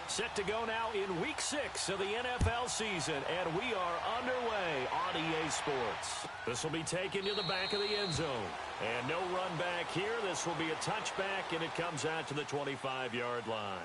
Set to go now in Week 6 of the NFL season, and we are underway on EA Sports. This will be taken to the back of the end zone. And no run back here. This will be a touchback, and it comes out to the 25-yard line.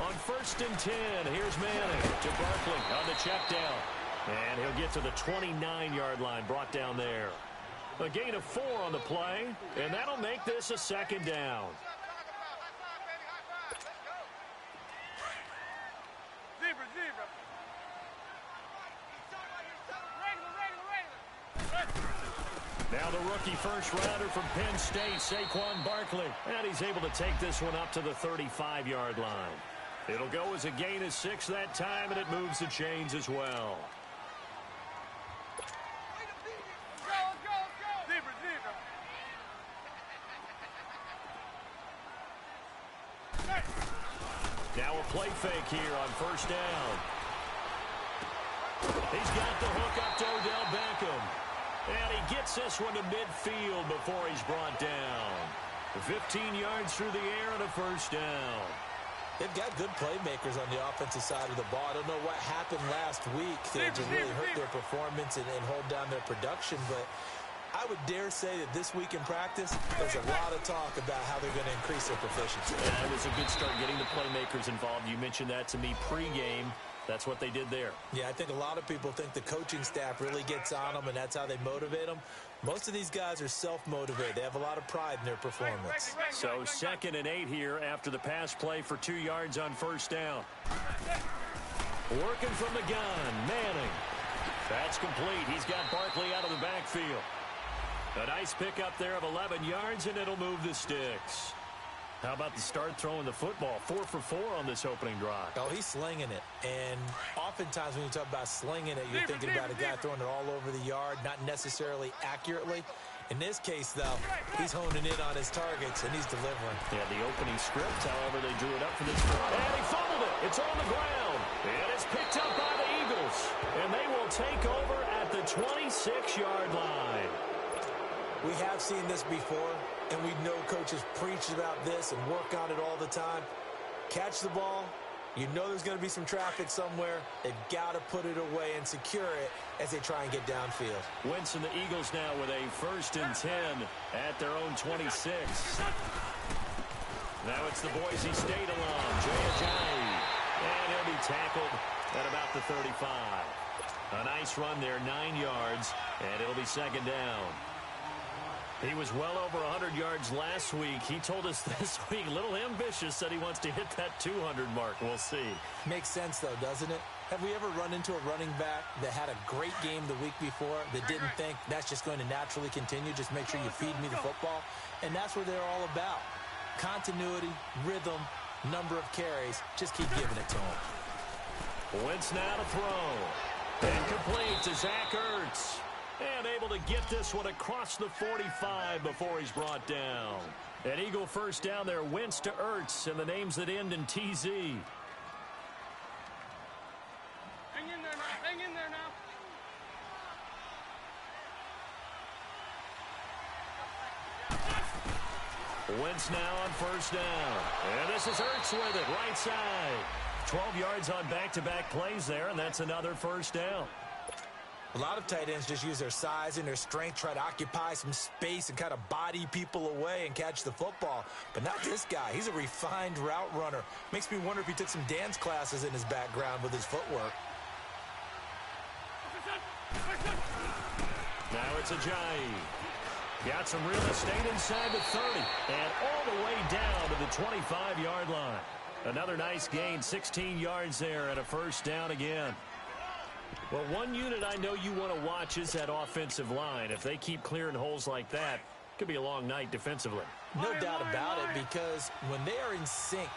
On 1st and 10, here's Manning to Barkley on the check down. And he'll get to the 29-yard line, brought down there. A gain of 4 on the play, and that'll make this a 2nd down. Now the rookie first-rounder from Penn State, Saquon Barkley. And he's able to take this one up to the 35-yard line. It'll go as a gain of 6 that time, and it moves the chains as well. Now a play fake here on 1st down. He's got the hook up to Odell Beckham. And he gets this one to midfield before he's brought down. 15 yards through the air and a 1st down. They've got good playmakers on the offensive side of the ball. I don't know what happened last week to really hurt their performance and hold down their production, but I would dare say that this week in practice, there's a lot of talk about how they're going to increase their proficiency. Yeah, it was a good start getting the playmakers involved. You mentioned that to me pregame. That's what they did there. Yeah, I think a lot of people think the coaching staff really gets on them, and that's how they motivate them. Most of these guys are self-motivated. They have a lot of pride in their performance. So 2nd and 8 here after the pass play for 2 yards on 1st down. Working from the gun, Manning. That's complete. He's got Barkley out of the backfield. A nice pickup there of 11 yards, and it'll move the sticks. How about the start throwing the football? 4 for 4 on this opening drive. Oh, he's slinging it. And oftentimes when you talk about slinging it, you're thinking about a guy throwing it all over the yard, not necessarily accurately. In this case, though, he's honing in on his targets, and he's delivering. Yeah, the opening script, however, they drew it up for this drive. And he fumbled it. It's on the ground. And it's picked up by the Eagles. And they will take over at the 26-yard line. We have seen this before, and we know coaches preach about this and work on it all the time. Catch the ball. You know there's going to be some traffic somewhere. They've got to put it away and secure it as they try and get downfield. Wentz and the Eagles now with a 1st and 10 at their own 26. Now it's the Boise State alum, Jay Ajayi. And he'll be tackled at about the 35. A nice run there, 9 yards, and it'll be 2nd down. He was well over 100 yards last week. He told us this week, a little ambitious, said he wants to hit that 200 mark. We'll see. Makes sense, though, doesn't it? Have we ever run into a running back that had a great game the week before that didn't think that's just going to naturally continue? Just make sure you feed me the football. And that's what they're all about. Continuity, rhythm, number of carries. Just keep giving it to him. Wentz now to throw. And complete to Zach Ertz. And able to get this one across the 45 before he's brought down. An Eagle 1st down there, Wentz to Ertz, and the names that end in TZ. Hang in there now. Hang in there now. Wentz now on 1st down. And this is Ertz with it, right side. 12 yards on back-to-back plays there, and that's another 1st down. A lot of tight ends just use their size and their strength, try to occupy some space and kind of body people away and catch the football. But not this guy. He's a refined route runner. Makes me wonder if he took some dance classes in his background with his footwork. Now it's Ajayi. Got some real estate inside the 30 and all the way down to the 25-yard line. Another nice gain, 16 yards there and a 1st down again. Well, one unit I know you want to watch is that offensive line. If they keep clearing holes like that, it could be a long night defensively. No doubt about it, because when they are in sync,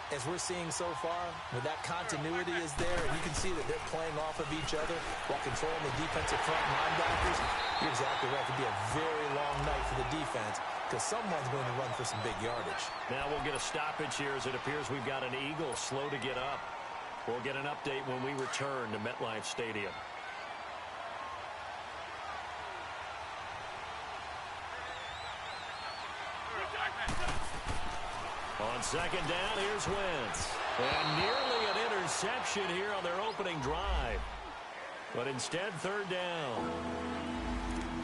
as we're seeing so far, where that continuity is there, and you can see that they're playing off of each other while controlling the defensive front linebackers, you're exactly right. It could be a very long night for the defense because someone's going to run for some big yardage. Now we'll get a stoppage here as it appears we've got an Eagle slow to get up. We'll get an update when we return to MetLife Stadium. On second down, here's Wentz. And nearly an interception here on their opening drive. But instead, third down.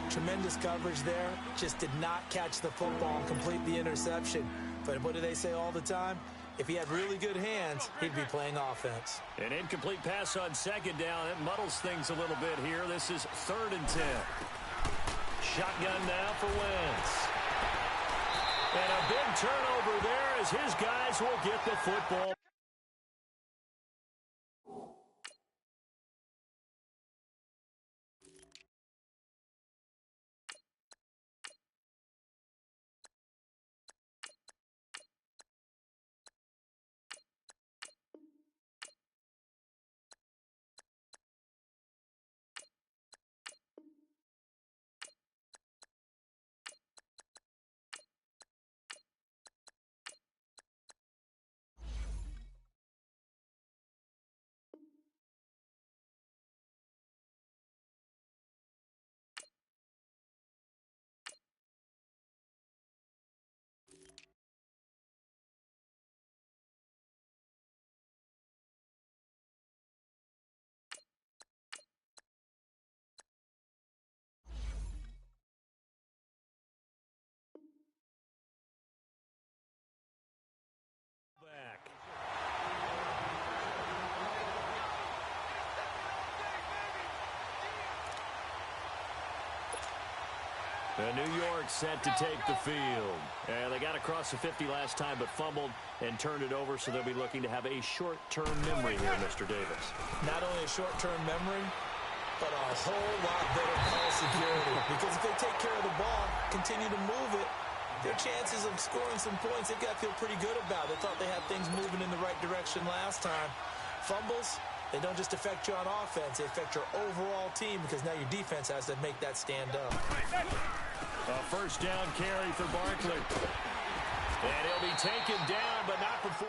Tremendous coverage there. Just did not catch the football and complete the interception. But what do they say all the time? If he had really good hands, he'd be playing offense. An incomplete pass on second down. It muddles things a little bit here. This is 3rd and 10. Shotgun now for Wentz. And a big turnover there as his guys will get the football. New York set to take the field. And they got across the 50 last time but fumbled and turned it over, so they'll be looking to have a short-term memory here, Mr. Davis. Not only a short-term memory, but a whole lot better ball security. Because if they take care of the ball, continue to move it, their chances of scoring some points, they've got to feel pretty good about. They thought they had things moving in the right direction last time. Fumbles, they don't just affect you on offense, they affect your overall team because now your defense has to make that stand up. A first down carry for Barkley. And he'll be taken down, but not before.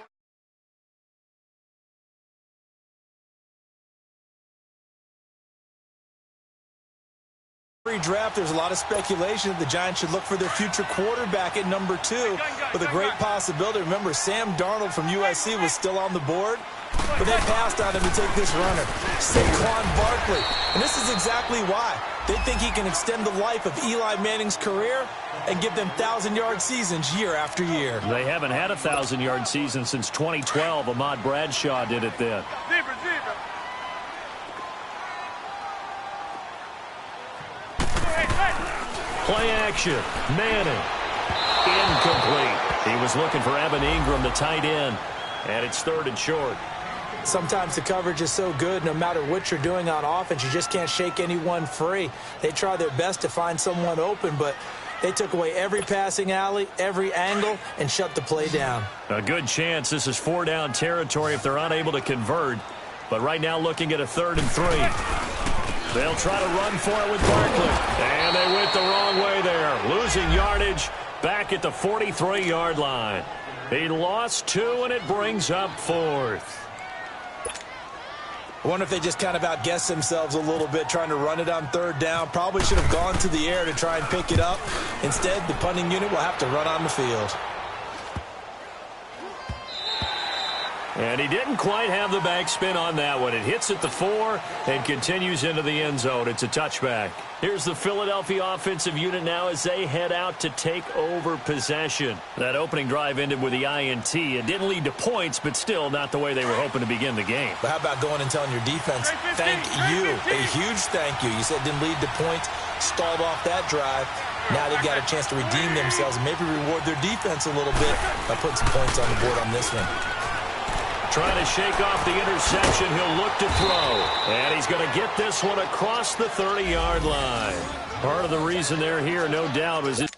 Draft, there's a lot of speculation that the Giants should look for their future quarterback at number 2 with a great possibility. Remember, Sam Darnold from USC was still on the board, but they passed on him to take this runner, Saquon Barkley. And this is exactly why. They think he can extend the life of Eli Manning's career and give them 1,000-yard seasons year after year. They haven't had a 1,000-yard season since 2012. Ahmad Bradshaw did it then. Play action. Manning. Incomplete. He was looking for Evan Ingram, the tight end. And it's 3rd and short. Sometimes the coverage is so good, no matter what you're doing on offense, you just can't shake anyone free. They try their best to find someone open, but they took away every passing alley, every angle, and shut the play down. A good chance this is 4-down territory if they're unable to convert. But right now looking at a 3rd and 3. They'll try to run for it with Barkley. And they went the wrong way there. Losing yardage back at the 43-yard line. He lost 2, and it brings up 4th. I wonder if they just kind of outguessed themselves a little bit trying to run it on 3rd down. Probably should have gone to the air to try and pick it up. Instead, the punting unit will have to run on the field. And he didn't quite have the backspin on that one. It hits at the 4 and continues into the end zone. It's a touchback. Here's the Philadelphia offensive unit now as they head out to take over possession. That opening drive ended with the INT. It didn't lead to points, but still not the way they were hoping to begin the game. But how about going and telling your defense, thank you, a huge thank you. You said it didn't lead to points, stalled off that drive. Now they've got a chance to redeem themselves and maybe reward their defense a little bit by putting some points on the board on this one. Trying to shake off the interception. He'll look to throw. And he's going to get this one across the 30-yard line. Part of the reason they're here, no doubt, was it.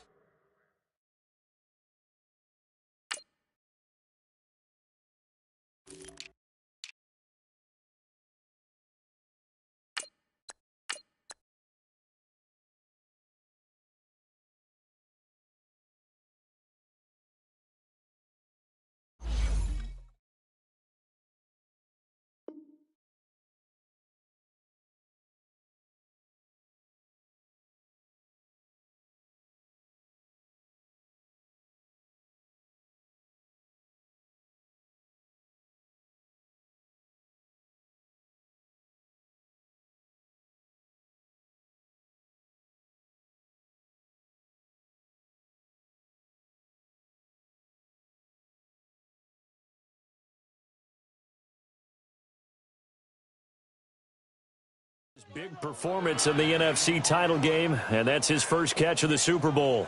Big performance in the NFC title game, and that's his first catch of the Super Bowl.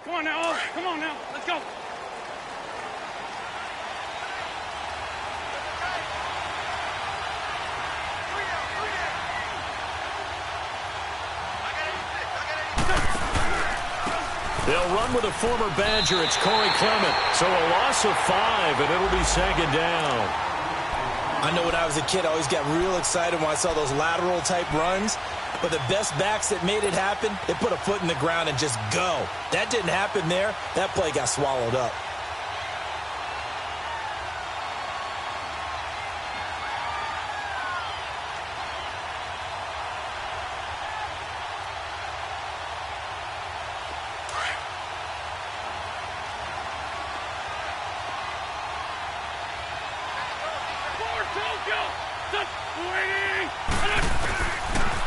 Come on now, Oak. Come on now. Let's go. They'll run with a former Badger. It's Corey Clement. So a loss of 5, and it'll be second down. I know when I was a kid, I always got real excited when I saw those lateral-type runs. But the best backs that made it happen, they put a foot in the ground and just go. That didn't happen there. That play got swallowed up.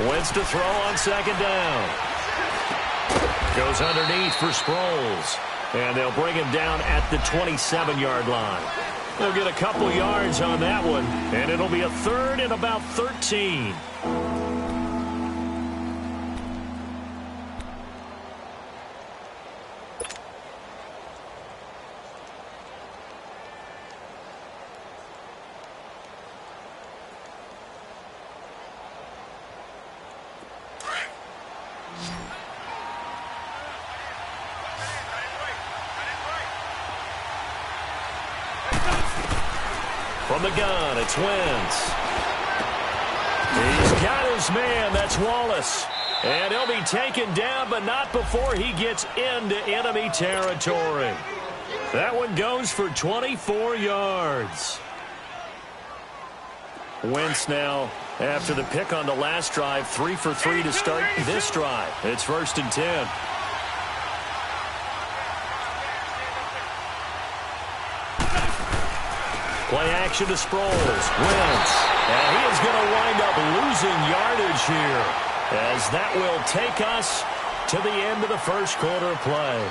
Wentz to throw on second down. Goes underneath for Sproles. And they'll bring him down at the 27-yard line. They'll get a couple yards on that one, and it'll be a third and about 13. From the gun, it's Wentz. He's got his man. That's Wallace. And he'll be taken down, but not before he gets into enemy territory. That one goes for 24 yards. Wentz now, after the pick on the last drive, 3 for 3 to start this drive. It's 1st and 10. Play action to Sproles. Wentz. And he is going to wind up losing yardage here, as that will take us to the end of the first quarter play.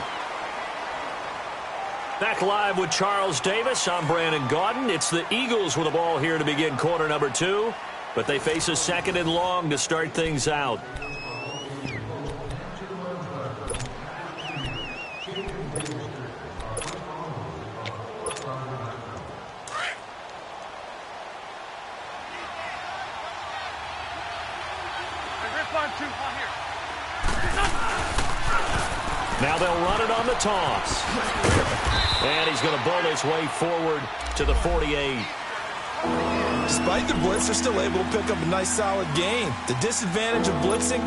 Back live with Charles Davis. I'm Brandon Gaudin. It's the Eagles with the ball here to begin quarter number 2, but they face a 2nd and long to start things out. Now they'll run it on the toss. And he's going to bowl his way forward to the 48. Despite the blitz, they're still able to pick up a nice, solid gain. The disadvantage of blitzing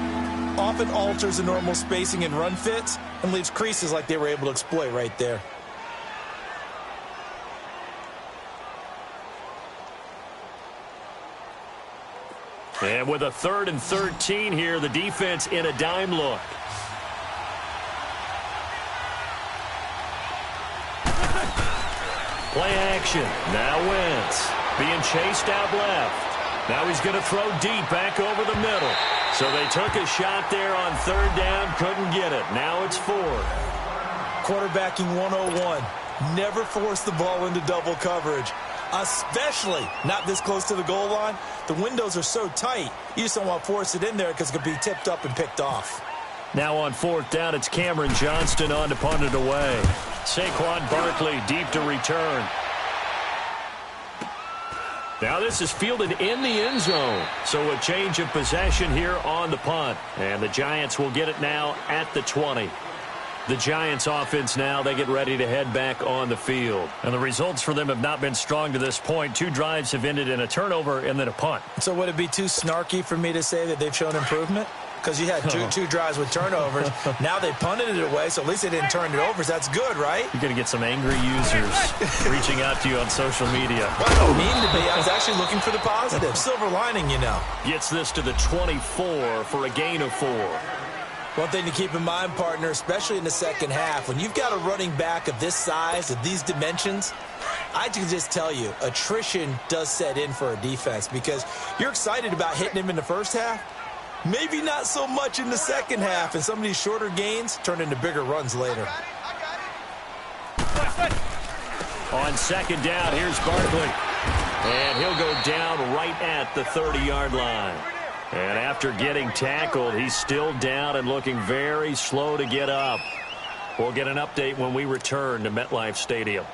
often alters the normal spacing and run fits and leaves creases like they were able to exploit right there. And with a 3rd and 13 here, the defense in a dime look. Play action. Now Wentz being chased out left. Now he's going to throw deep back over the middle. So they took a shot there on 3rd down, couldn't get it. Now it's 4th. Quarterbacking 101. Never force the ball into double coverage, especially not this close to the goal line. The windows are so tight, you just don't want to force it in there because it could be tipped up and picked off. Now on 4th down, it's Cameron Johnston on to punt it away. Saquon Barkley deep to return. Now this is fielded in the end zone. So a change of possession here on the punt. And the Giants will get it now at the 20. The Giants offense now, they get ready to head back on the field. And the results for them have not been strong to this point. 2 drives have ended in a turnover and then a punt. So would it be too snarky for me to say that they've shown improvement? Because you had two drives with turnovers. Now they punted it away, so at least they didn't turn it over. So that's good, right? You're going to get some angry users reaching out to you on social media. Well, I don't mean to be. I was actually looking for the positive. Silver lining, you know. Gets this to the 24 for a gain of 4. One thing to keep in mind, partner, especially in the second half, when you've got a running back of this size, of these dimensions, I can just tell you, attrition does set in for a defense because you're excited about hitting him in the first half. Maybe not so much in the second half, and some of these shorter gains turn into bigger runs later. On second down, here's Barkley. And he'll go down right at the 30-yard line. And after getting tackled, he's still down and looking very slow to get up. We'll get an update when we return to MetLife Stadium.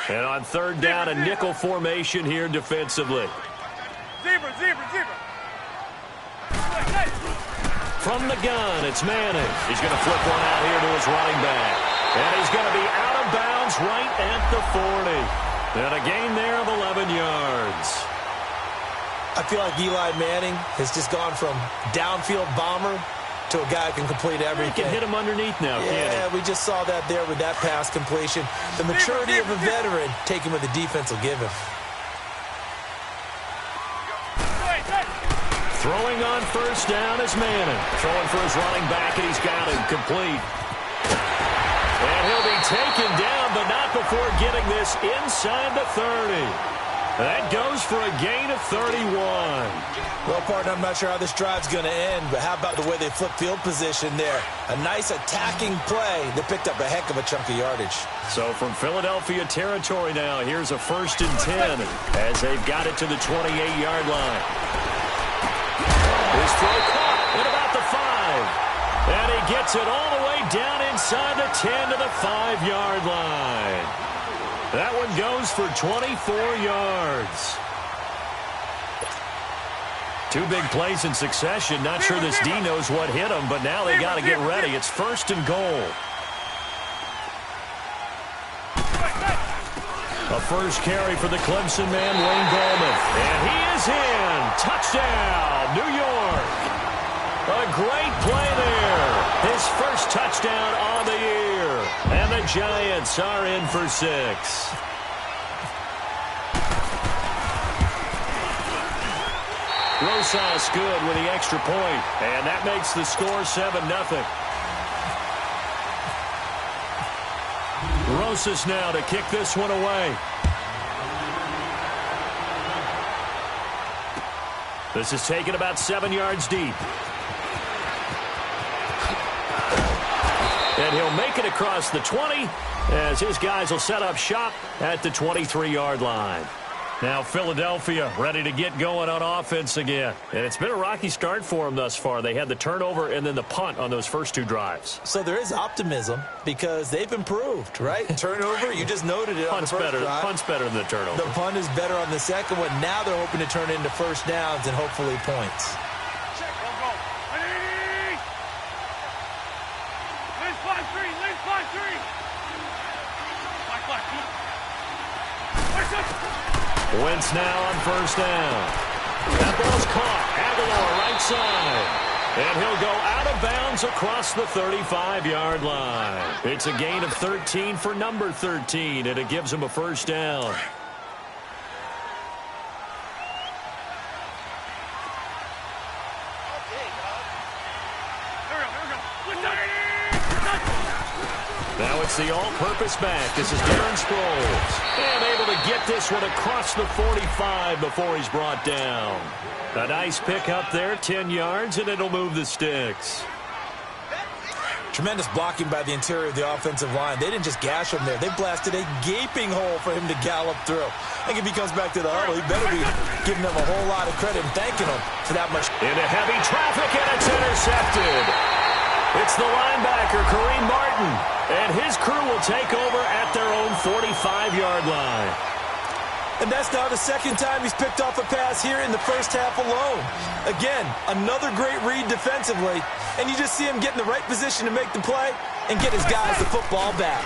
And on third down, a nickel formation here defensively. Zebra. From the gun, it's Manning. He's going to flip one out here to his running back. And he's going to be out of bounds right at the 40. And a gain there of 11 yards. I feel like Eli Manning has just gone from downfield bomber to a guy who can complete everything. He can hit him underneath now, can't he? Yeah, we just saw that there with that pass completion. The maturity of a veteran taking what the defense will give him. Throwing on first down is Manning. Throwing for his running back, and he's got him complete. And he'll be taken down, but not before getting this inside the 30. That goes for a gain of 31. Well, partner, I'm not sure how this drive's going to end, but how about the way they flip field position there? A nice attacking play that picked up a heck of a chunk of yardage. So from Philadelphia territory now, here's a 1st and 10 as they've got it to the 28-yard line. His throw caught at about the 5. And he gets it all the way down inside the 10 to the 5-yard line. That one goes for 24 yards. Two big plays in succession. Not sure this D knows what hit him, but now they got to get ready. It's 1st and goal. A first carry for the Clemson man, Wayne Gallman. And he is in. Touchdown, New York. A great play there. His first touchdown on the year. And the Giants are in for 6. Rosas good with the extra point. And that makes the score 7-0. Rosas now to kick this one away. This is taken about 7 yards deep. And he'll make it across the 20 as his guys will set up shop at the 23-yard line. Now Philadelphia ready to get going on offense again. And it's been a rocky start for them thus far. They had the turnover and then the punt on those first 2 drives. So there is optimism because they've improved, right? Turnover, you just noted it on the first drive. Punt's better than the turnover. The punt is better on the second one. Now they're hoping to turn it into first downs and hopefully points. Wentz now on first down. That ball's caught. Aguilar right side. And he'll go out of bounds across the 35-yard line. It's a gain of 13 for number 13, and it gives him a first down. Now it's the all-purpose back. This is Darren Sproles. And able to get this one across the 45 before he's brought down. A nice pick up there, 10 yards, and it'll move the sticks. Tremendous blocking by the interior of the offensive line. They didn't just gash him there. They blasted a gaping hole for him to gallop through. I think if he comes back to the huddle, he better be giving them a whole lot of credit and thanking them for that much. Into heavy traffic, and it's intercepted. It's the linebacker, Kareem Martin, and his crew will take over at their own 45-yard line. And that's now the second time he's picked off a pass here in the first half alone. Again, another great read defensively, and you just see him get in the right position to make the play and get his guys the football back.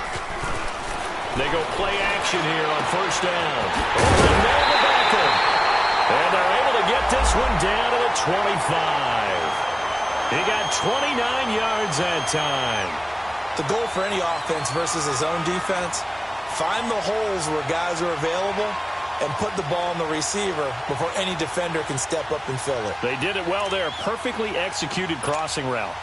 They go play action here on first down. Over the middle of the backer. And they're able to get this one down to the 25. He got 29 yards that time. The goal for any offense versus his own defense, find the holes where guys are available and put the ball on the receiver before any defender can step up and fill it. They did it well there. Perfectly executed crossing route.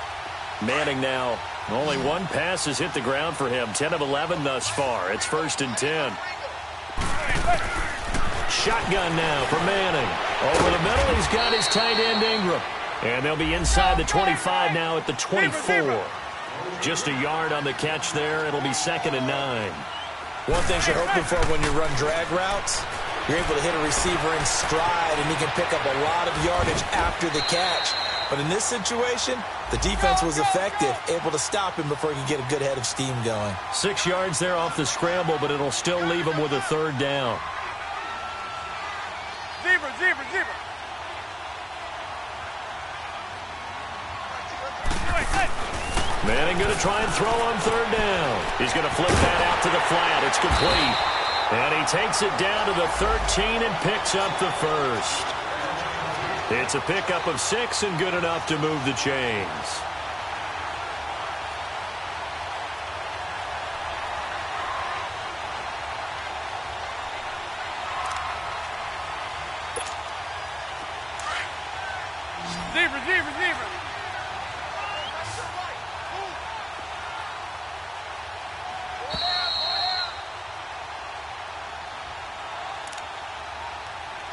Manning now, only one pass has hit the ground for him. 10 of 11 thus far. It's 1st and 10. Shotgun now for Manning. Over the middle, he's got his tight end Ingram. And they'll be inside the 25 now at the 24. Just a yard on the catch there. It'll be 2nd and 9. One thing you're hoping for when you run drag routes, you're able to hit a receiver in stride, and he can pick up a lot of yardage after the catch. But in this situation, the defense was effective, able to stop him before he could get a good head of steam going. 6 yards there off the scramble, but it'll still leave him with a 3rd down. Zebra. Manning going to try and throw on 3rd down. He's going to flip that out to the flat. It's complete. And he takes it down to the 13 and picks up the 1st. It's a pickup of 6 and good enough to move the chains. Zebra.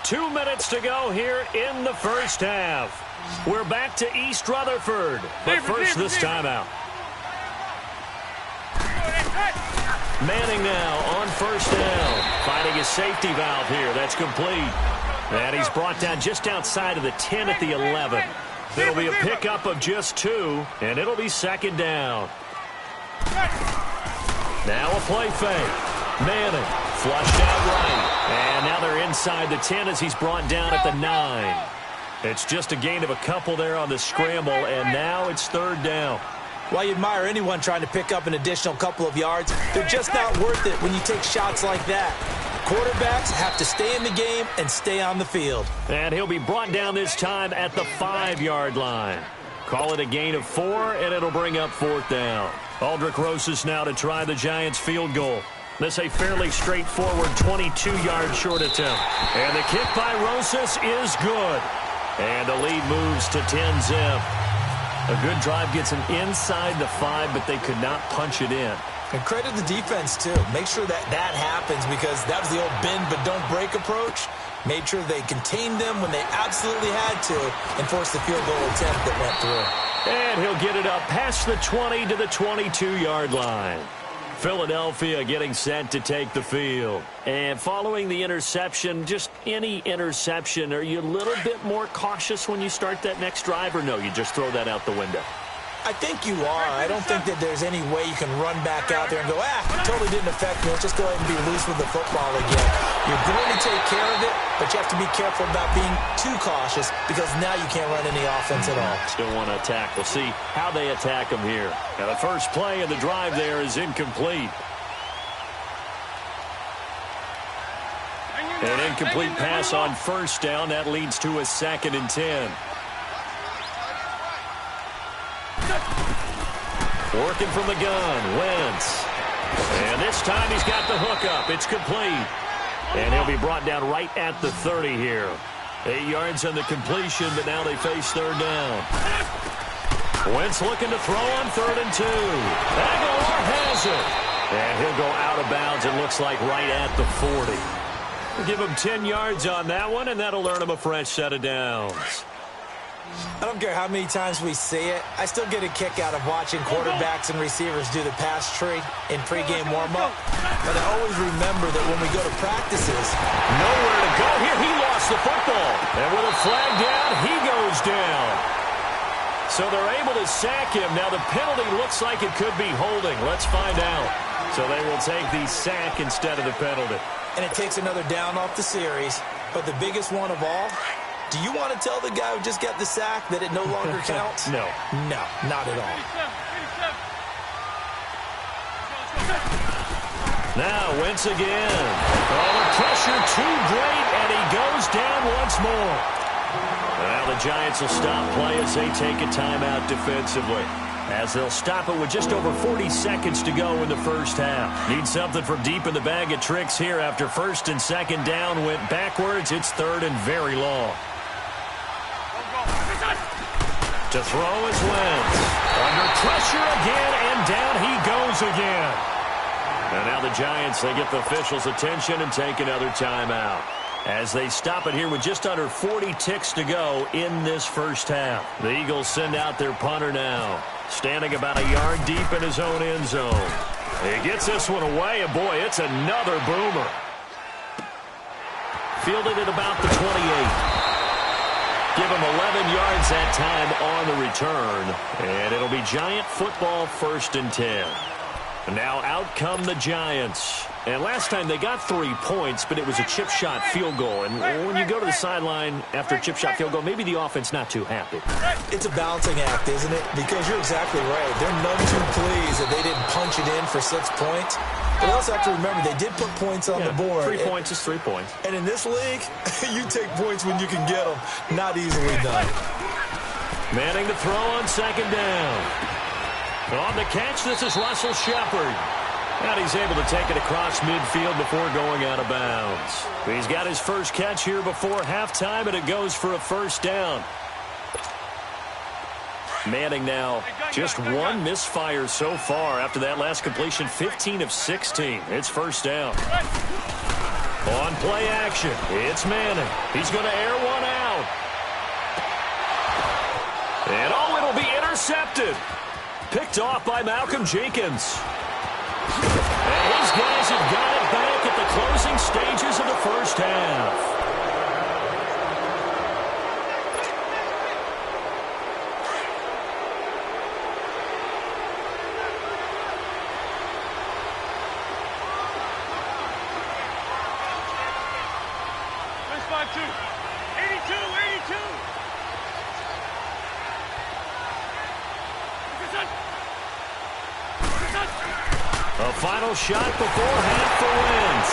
2 minutes to go here in the first half. We're back to East Rutherford. But first, this timeout. Manning now on 1st down. Finding his safety valve here. That's complete. And he's brought down just outside of the 10 at the 11. It'll be a pickup of just 2, and it'll be 2nd down. Now a play fake. Manning flushed out right. And now they're inside the 10 as he's brought down at the 9. It's just a gain of a couple there on the scramble, and now it's 3rd down. While you admire anyone trying to pick up an additional couple of yards, they're just not worth it when you take shots like that. Quarterbacks have to stay in the game and stay on the field. And he'll be brought down this time at the 5-yard line. Call it a gain of 4, and it'll bring up 4th down. Aldrich Rosas now to try the Giants' field goal. This a fairly straightforward 22-yard short attempt. And the kick by Rosas is good. And the lead moves to 10-zip. A good drive gets him inside the 5, but they could not punch it in. And credit the defense, too. Make sure that happens, because that was the old bend but don't break approach. Made sure they contained them when they absolutely had to and forced the field goal attempt that went through. And he'll get it up past the 20 to the 22-yard line. Philadelphia getting set to take the field. And following the interception, just any interception, are you a little bit more cautious when you start that next drive, or no, you just throw that out the window? I think you are. I don't think that there's any way you can run back out there and go, totally didn't affect me. Let's just go ahead and be loose with the football again. You're going to take care of it, but you have to be careful about being too cautious, because now you can't run any offense at all. Still want to attack. We'll see how they attack them here. Now, the first play of the drive there is incomplete. An incomplete pass on 1st down. That leads to a 2nd and 10. Working from the gun, Wentz. And this time he's got the hookup. It's complete. And he'll be brought down right at the 30 here. 8 yards on the completion, but now they face 3rd down. Wentz looking to throw on 3rd and 2. Aguilar has it. And he'll go out of bounds, it looks like, right at the 40. We'll give him 10 yards on that one, and that'll earn him a fresh set of downs. I don't care how many times we see it. I still get a kick out of watching quarterbacks and receivers do the pass tree in pregame warm-up. But I always remember that when we go to practices, nowhere to go here. He lost the football. And with a flag down, he goes down. So they're able to sack him. Now the penalty looks like it could be holding. Let's find out. So they will take the sack instead of the penalty. And it takes another down off the series. But the biggest one of all, do you want to tell the guy who just got the sack that it no longer counts? No. No, not at all. Now, Wentz again. Oh, the pressure too great, and he goes down once more. Now the Giants will stop play as they take a timeout defensively, as they'll stop it with just over 40 seconds to go in the first half. Need something from deep in the bag of tricks here after 1st and 2nd down went backwards. It's 3rd and very long. To throw is Wentz. Under pressure again, and down he goes again. And now the Giants, they get the officials' attention and take another timeout. as they stop it here with just under 40 ticks to go in this first half. The Eagles send out their punter now, standing about a yard deep in his own end zone. He gets this one away, and boy, it's another boomer. Fielded at about the 28. Give him 11 yards that time on the return, and it'll be Giant football 1st and 10. Now out come the Giants. And last time they got 3 points, but it was a chip shot field goal. And when you go to the sideline after a chip shot field goal, maybe the offense not too happy. It's a balancing act, isn't it? Because you're exactly right. They're none too pleased that they didn't punch it in for 6 points. But you also have to remember they did put points on the board. 3 points is 3 points. And in this league, you take points when you can get them. Not easily done. Manning to throw on 2nd down. On the catch, this is Russell Shepard. And he's able to take it across midfield before going out of bounds. He's got his first catch here before halftime, and it goes for a 1st down. Manning now just 1 misfire so far after that last completion, 15 of 16. It's 1st down. On play action, it's Manning. He's going to air one out. And it'll be intercepted. Picked off by Malcolm Jenkins. And his guys have got it back at the closing stages of the first half. A final shot before half for Wentz.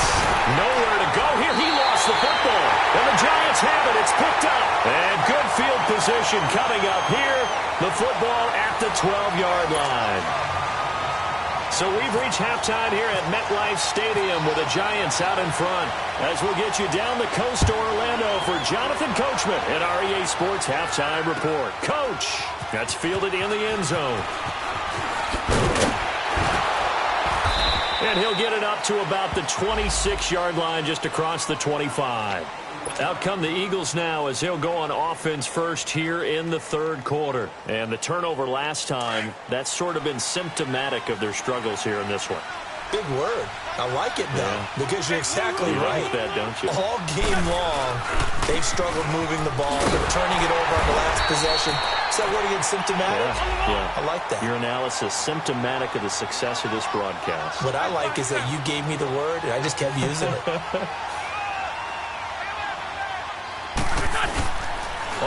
Nowhere to go here. He lost the football. And the Giants have it. It's picked up. And good field position coming up here. The football at the 12-yard line. So we've reached halftime here at MetLife Stadium with the Giants out in front. As we'll get you down the coast to Orlando for Jonathan Coachman at REA Sports Halftime Report. Coach, that's fielded in the end zone. And he'll get it up to about the 26-yard line just across the 25. Out come the Eagles now as they'll go on offense first here in the 3rd quarter. And the turnover last time, that's sort of been symptomatic of their struggles here in this one. Big word. I like it, though, because you're exactly right. Like that, don't you? All game long, they've struggled moving the ball. They're turning it over on the last possession. Is that word again, symptomatic? Yeah. I like that. Your analysis, symptomatic of the success of this broadcast. What I like is that you gave me the word, and I just kept using it.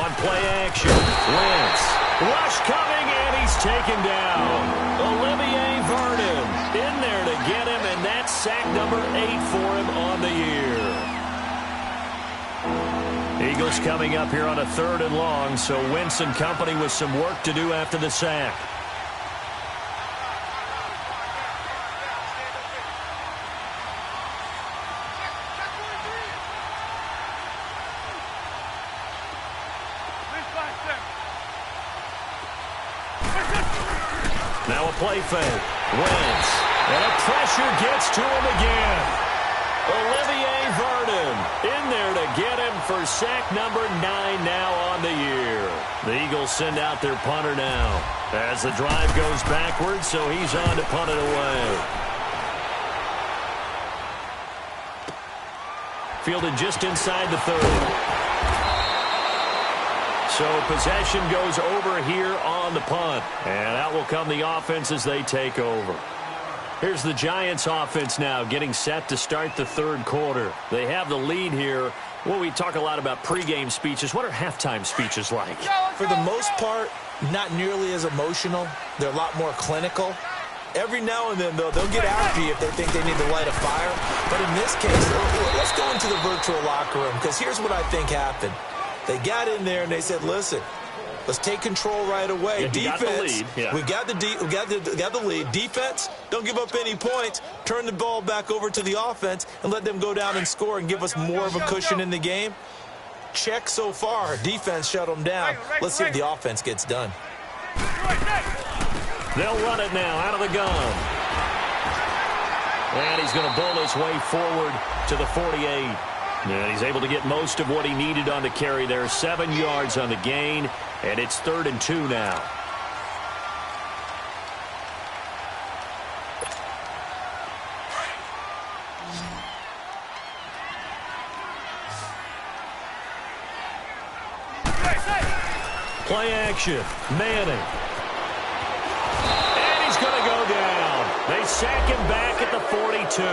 On play action, Wentz. Rush coming, and he's taken down. Olivier Vernon in there to get him, and that's sack number 8 for him on the year. Eagles coming up here on a 3rd and long, so Wentz and company with some work to do after the sack. Now a play fake. Wentz. And a pressure gets to him again. Olivier Vernon in there to get him for sack number 9 now on the year. The Eagles send out their punter now as the drive goes backwards, so he's on to punt it away. Fielded just inside the 30. So possession goes over here on the punt. And out will come the offense as they take over. Here's the Giants offense now getting set to start the 3rd quarter. They have the lead here. Well, we talk a lot about pregame speeches. What are halftime speeches like? For the most part, not nearly as emotional. They're a lot more clinical. Every now and then, though, they'll get after you if they think they need to light a fire. But in this case, let's go into the virtual locker room, because here's what I think happened. They got in there and they said, listen, let's take control right away. Yeah, defense, we've got the lead. Defense, don't give up any points. Turn the ball back over to the offense and let them go down and score and give us more of a cushion in the game. Check so far. Defense shut them down. Let's see if the offense gets done. They'll run it now out of the gun. And he's going to bowl his way forward to the 48. And he's able to get most of what he needed on the carry there. 7 yards on the gain, and it's 3rd and 2 now. Play action. Manning. And he's going to go down. They sack him back at the 42.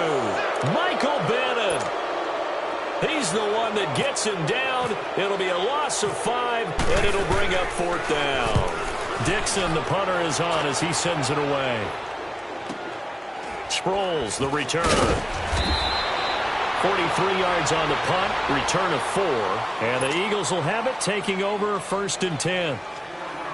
Michael Bannon. He's the one that gets him down. It'll be a loss of 5, and it'll bring up 4th down. Dixon, the punter, is on as he sends it away. Sproles, the return. 43 yards on the punt, return of 4. And the Eagles will have it, taking over 1st and 10.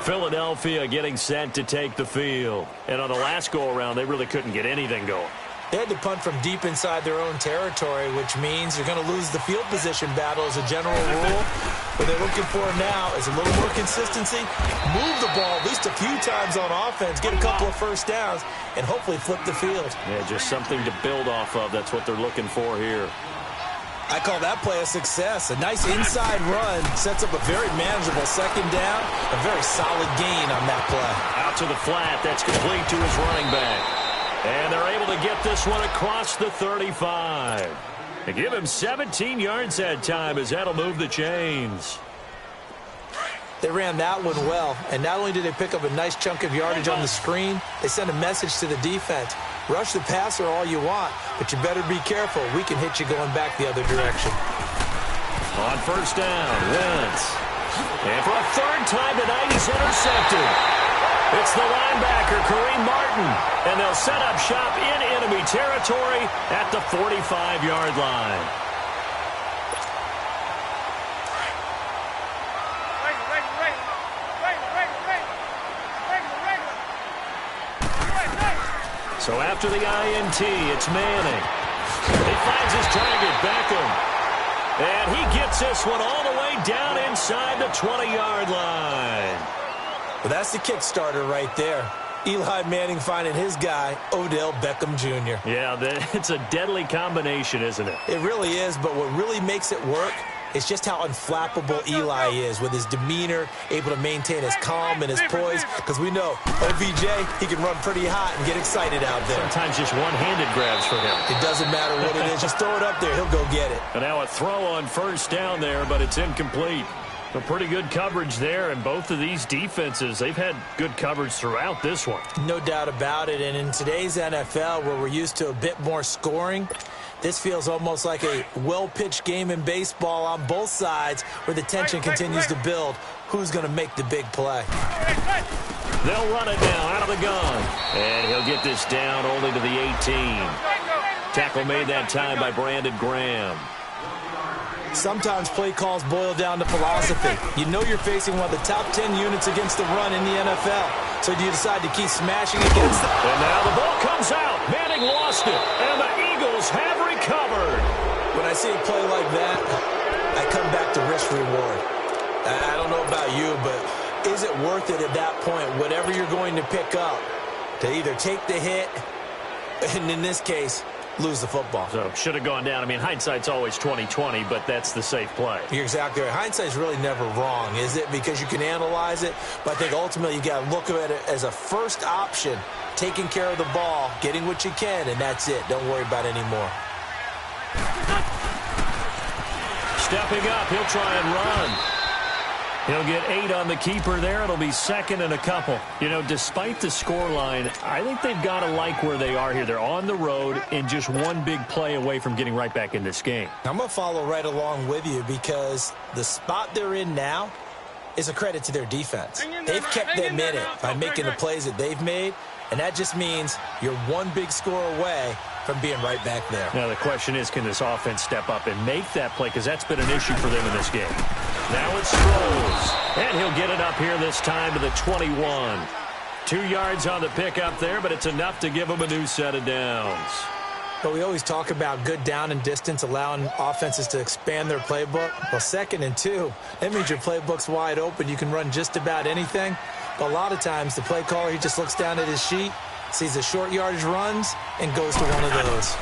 Philadelphia getting set to take the field. And on the last go-around, they really couldn't get anything going. They had to punt from deep inside their own territory, which means you're going to lose the field position battle as a general rule. What they're looking for now is a little more consistency, move the ball at least a few times on offense, get a couple of first downs, and hopefully flip the field. Yeah, just something to build off of. That's what they're looking for here. I call that play a success. A nice inside run sets up a very manageable 2nd down, a very solid gain on that play. Out to the flat. That's complete to his running back. And they're able to get this one across the 35. They give him 17 yards that time as that'll move the chains. They ran that one well, and not only did they pick up a nice chunk of yardage on the screen, they sent a message to the defense. Rush the passer all you want, but you better be careful. We can hit you going back the other direction. On 1st down, Wentz. And for a 3rd time tonight, he's intercepted. It's the linebacker, Kareem Martin, and they'll set up shop in enemy territory at the 45-yard line. So after the INT, it's Manning. He finds his target, Beckham. And he gets this one all the way down inside the 20-yard line. Well, that's the kickstarter right there. Eli Manning finding his guy, Odell Beckham Jr. Yeah, it's a deadly combination, isn't it? It really is, but what really makes it work is just how unflappable Eli is with his demeanor, able to maintain his calm and his poise, because we know OBJ, he can run pretty hot and get excited out there. Sometimes just one-handed grabs for him. It doesn't matter what it is. Just throw it up there. He'll go get it. And now a throw on 1st down there, but it's incomplete. A pretty good coverage there, and both of these defenses, they've had good coverage throughout this one. No doubt about it, and in today's NFL, where we're used to a bit more scoring, this feels almost like a well-pitched game in baseball on both sides where the tension continues to build. Who's going to make the big play? They'll run it now out of the gun. And he'll get this down only to the 18. Tackle made that time by Brandon Graham. Sometimes play calls boil down to philosophy. You know you're facing one of the top 10 units against the run in the NFL. So do you decide to keep smashing against them? And now the ball comes out. Manning lost it. And the Eagles have recovered. When I see a play like that, I come back to risk reward. I don't know about you, but is it worth it at that point, whatever you're going to pick up, to either take the hit, and in this case, lose the football? So should have gone down. I mean, hindsight's always 20/20, but that's the safe play. You're exactly right. Hindsight's really never wrong, is it? Because you can analyze it, but I think ultimately you got to look at it as a first option, taking care of the ball, getting what you can, and that's it. Don't worry about it anymore. Stepping up, he'll try and run. He'll get 8 on the keeper there. It'll be 2nd and a couple. You know, despite the scoreline, I think they've got to like where they are here. They're on the road and just one big play away from getting right back in this game. I'm going to follow right along with you because the spot they're in now is a credit to their defense. They've kept them in it by making the plays that they've made, and that just means you're one big score away from being right back there. Now the question is, can this offense step up and make that play? Because that's been an issue for them in this game. Now it's Sproles. And he'll get it up here this time to the 21. 2 yards on the pickup there, but it's enough to give them a new set of downs. But we always talk about good down and distance, allowing offenses to expand their playbook. Well, 2nd and 2, that means your playbook's wide open. You can run just about anything. But a lot of times the play caller, he just looks down at his sheet, sees the short yardage runs, and goes to one of those.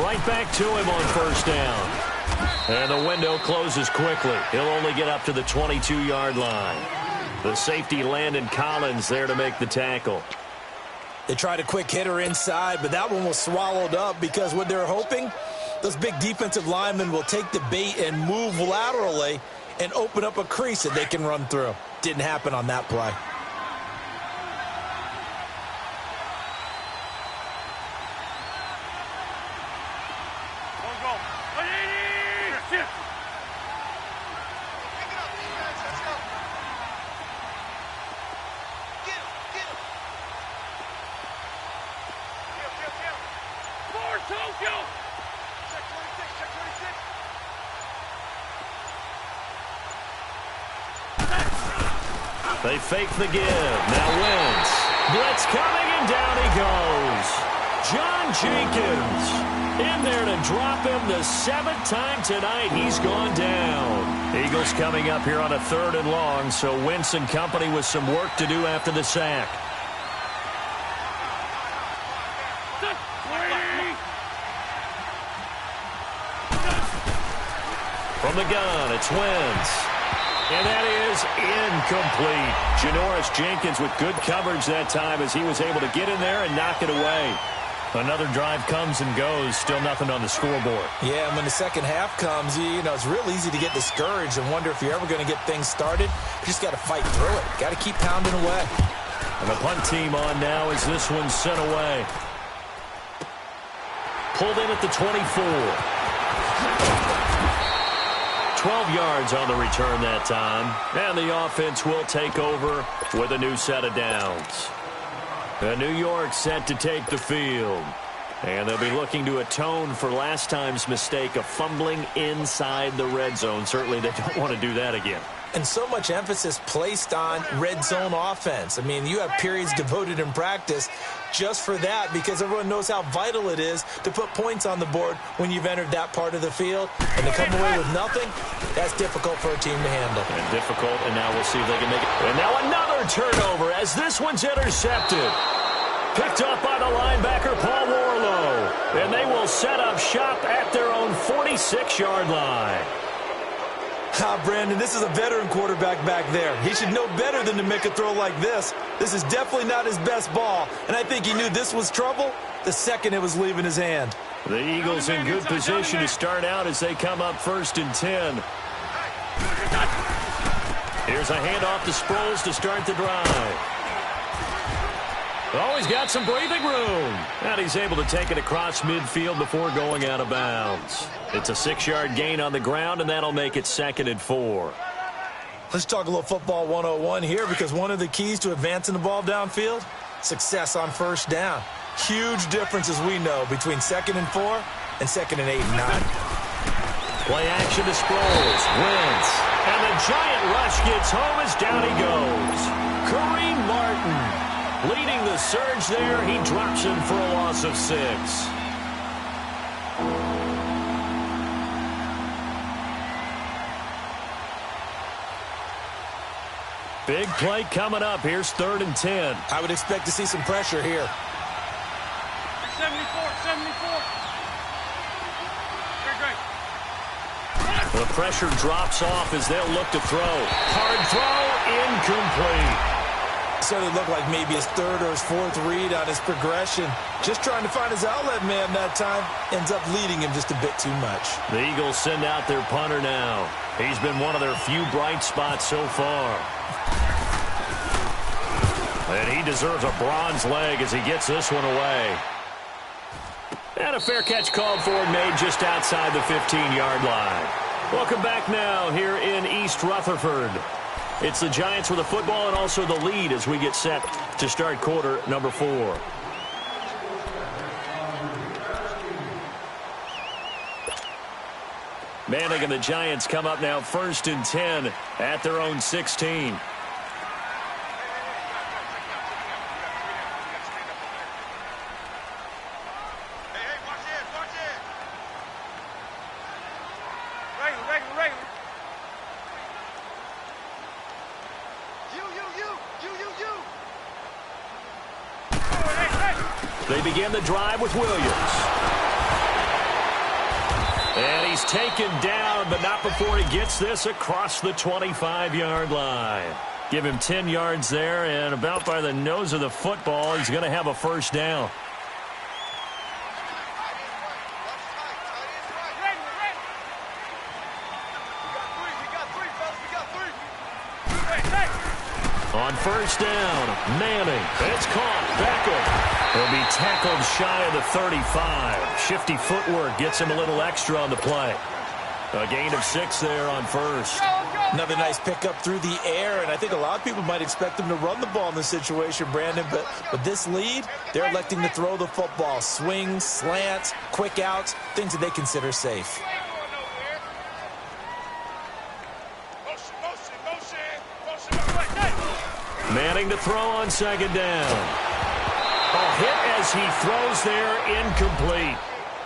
Right back to him on 1st down. And the window closes quickly. He'll only get up to the 22-yard line. The safety, Landon Collins, there to make the tackle. They tried a quick hitter inside, but that one was swallowed up because what they're hoping, those big defensive linemen will take the bait and move laterally and open up a crease that they can run through. Didn't happen on that play. They fake the give. Now Wentz. Blitz coming, and down he goes. John Jenkins in there to drop him the 7th time tonight. He's gone down. Eagles coming up here on a 3rd and long, so Wentz and company with some work to do after the sack. From the gun, it's Wentz. And that is incomplete. Janoris Jenkins with good coverage that time as he was able to get in there and knock it away. Another drive comes and goes. Still nothing on the scoreboard. Yeah, and when the second half comes, you know, it's real easy to get discouraged and wonder if you're ever going to get things started. You just got to fight through it. Got to keep pounding away. And the punt team on now as this one's sent away. Pulled in at the 24. 12 yards on the return that time. And the offense will take over with a new set of downs. And New York set to take the field. And they'll be looking to atone for last time's mistake of fumbling inside the red zone. Certainly they don't want to do that again. And so much emphasis placed on red zone offense. I mean, you have periods devoted in practice just for that because everyone knows how vital it is to put points on the board when you've entered that part of the field. And to come away with nothing, that's difficult for a team to handle. And difficult, and now we'll see if they can make it. And now another turnover as this one's intercepted. Picked up by the linebacker, Paul Warlow. And they will set up shop at their own 46-yard line. Brandon, this is a veteran quarterback back there. He should know better than to make a throw like this. This is definitely not his best ball, and I think he knew this was trouble the second it was leaving his hand. The Eagles in good position to start out as they come up 1st and 10. Here's a handoff to Sproles to start the drive. Oh, he's got some breathing room. And he's able to take it across midfield before going out of bounds. It's a 6-yard gain on the ground, and that'll make it 2nd and 4. Let's talk a little football 101 here because one of the keys to advancing the ball downfield, success on 1st down. Huge difference, as we know, between 2nd and 4 and 2nd and 8 and 9. Play action to Sproles. Wentz. And the giant rush gets home as down he goes. Kareem Martin. Leading the surge there, he drops him for a loss of 6. Big play coming up. Here's 3rd and 10. I would expect to see some pressure here. 74. The pressure drops off as they'll look to throw. Hard throw, incomplete. So it looked like maybe his 3rd or his 4th read on his progression. Just trying to find his outlet man that time. Ends up leading him just a bit too much. The Eagles send out their punter now. He's been one of their few bright spots so far. And he deserves a bronze leg as he gets this one away. And a fair catch called for and made just outside the 15-yard line. Welcome back now here in East Rutherford. It's the Giants with the football and also the lead as we get set to start quarter number 4. Manning and the Giants come up now 1st and 10 at their own 16. They begin the drive with Williams. And he's taken down, but not before he gets this across the 25-yard line. Give him 10 yards there, and about by the nose of the football, he's going to have a first down. On first down, Manning. It's caught. Beckham. He'll be tackled shy of the 35. Shifty footwork gets him a little extra on the play. A gain of 6 there on first. Another nice pickup through the air, and I think a lot of people might expect him to run the ball in this situation, Brandon, but with this lead, they're electing to throw the football. Swings, slants, quick outs, things that they consider safe. Manning to throw on second down. A hit as he throws there, incomplete.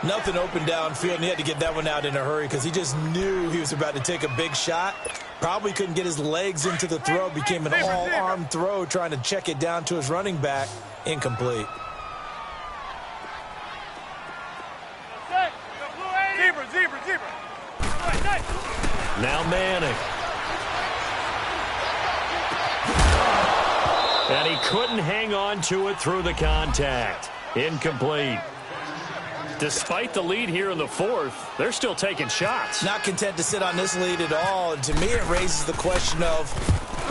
Nothing open downfield, and he had to get that one out in a hurry because he just knew he was about to take a big shot. Probably couldn't get his legs into the throw. Became an all-arm throw trying to check it down to his running back. Incomplete. Zebra. Now Manning. And he couldn't hang on to it through the contact. Incomplete. Despite the lead here in the fourth, they're still taking shots. Not content to sit on this lead at all. And to me, it raises the question of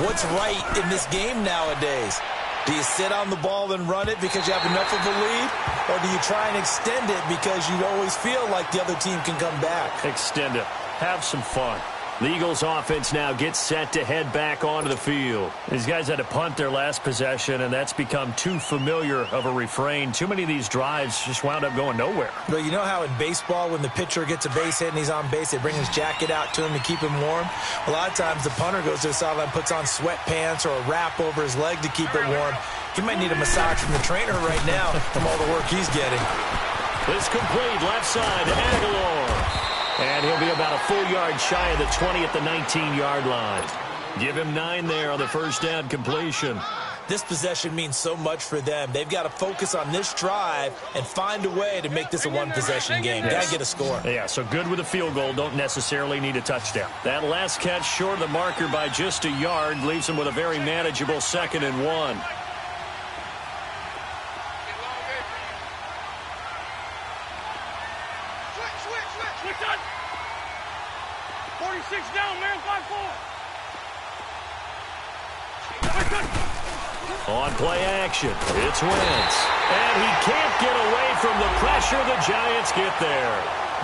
what's right in this game nowadays. Do you sit on the ball and run it because you have enough of a lead? Or do you try and extend it because you always feel like the other team can come back? Extend it. Have some fun. The Eagles offense now gets set to head back onto the field. These guys had to punt their last possession, and that's become too familiar of a refrain. Too many of these drives just wound up going nowhere. But you know how in baseball, when the pitcher gets a base hit and he's on base, they bring his jacket out to him to keep him warm? A lot of times the punter goes to the sideline, puts on sweatpants or a wrap over his leg to keep it warm. He might need a massage from the trainer right now from all the work he's getting. It's complete left side to Aguilar. And he'll be about a full yard shy of the 20 at the 19-yard line. Give him 9 there on the first down completion. This possession means so much for them. They've got to focus on this drive and find a way to make this a one-possession game. Yes. Got to get a score. Yeah, so good with a field goal. Don't necessarily need a touchdown. That last catch short of the marker by just a yard leaves them with a very manageable 2nd and 1. Switch on. 46 down, man. 5-4. On play action, it's Wentz. And he can't get away from the pressure. The Giants get there.